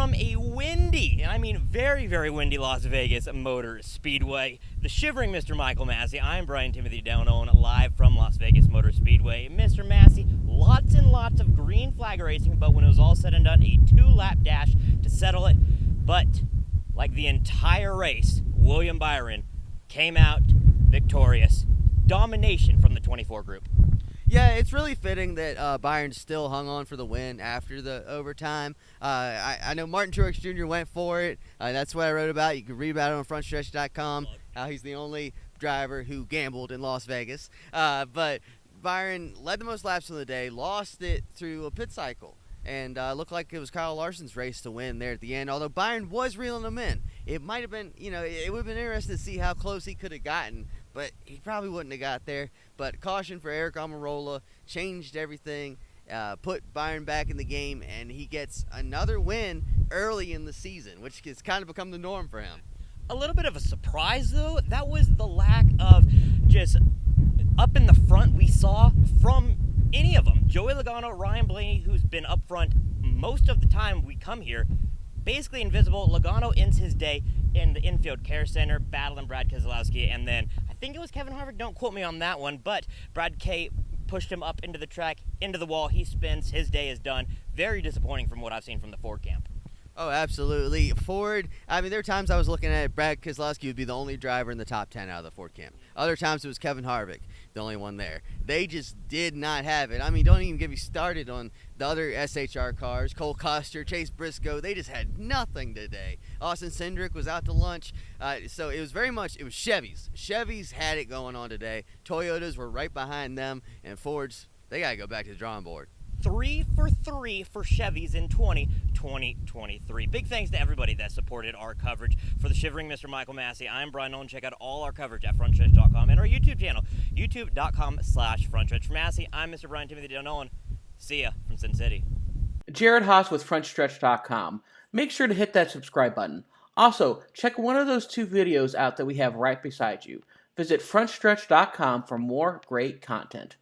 from a windy, and I mean very, very windy Las Vegas Motor Speedway. The shivering Mr. Michael Massie. I'm Bryan Timothy Nolen, live from Las Vegas Motor Speedway. Mr. Massie, lots and lots of green flag racing, but when it was all said and done, a 2-lap dash to settle it. But like the entire race, William Byron came out victorious. Domination from the 24 group. Yeah, it's really fitting that Byron still hung on for the win after the overtime. I know Martin Truex Jr. went for it. That's what I wrote about. You can read about it on Frontstretch.com. How he's the only driver who gambled in Las Vegas. But Byron led the most laps of the day, lost it through a pit cycle. And looked like it was Kyle Larson's race to win there at the end. Although Byron was reeling them in. It might have been, it would have been interesting to see how close he could have gotten. But he probably wouldn't have got there. But caution for Eric Almirola changed everything, put Byron back in the game, and he gets another win early in the season, which has kind of become the norm for him. A little bit of a surprise, though. That was the lack of just up in the front we saw from any of them. Joey Logano, Ryan Blaney, who's been up front most of the time we come here, basically invisible. Logano ends his day in the infield care center, battling Brad Keselowski, and then I think it was Kevin Harvick, don't quote me on that one, but Brad K pushed him up into the track, into the wall. He spins, his day is done. Very disappointing from what I've seen from the Ford camp. Oh, absolutely. Ford, there are times I was looking at Brad Keselowski would be the only driver in the top 10 out of the Ford camp. Other times it was Kevin Harvick, the only one there. They just did not have it. Don't even get me started on the other SHR cars. Cole Custer, Chase Briscoe, they just had nothing today. Austin Cindric was out to lunch. So it was Chevys. Chevys had it going on today. Toyotas were right behind them, and Fords, they got to go back to the drawing board. 3 for 3 for Chevys in 2023. Big thanks to everybody that supported our coverage for the Shivering Mr. Michael Massie. I'm Bryan Nolen. Check out all our coverage at Frontstretch.com and our YouTube channel, youtube.com/Frontstretch. For Massie, I'm Mr. Bryan Timothy Nolen. See ya from Sin City. Jared Haas with Frontstretch.com. Make sure to hit that subscribe button. Also, check one of those 2 videos out that we have right beside you. Visit Frontstretch.com for more great content.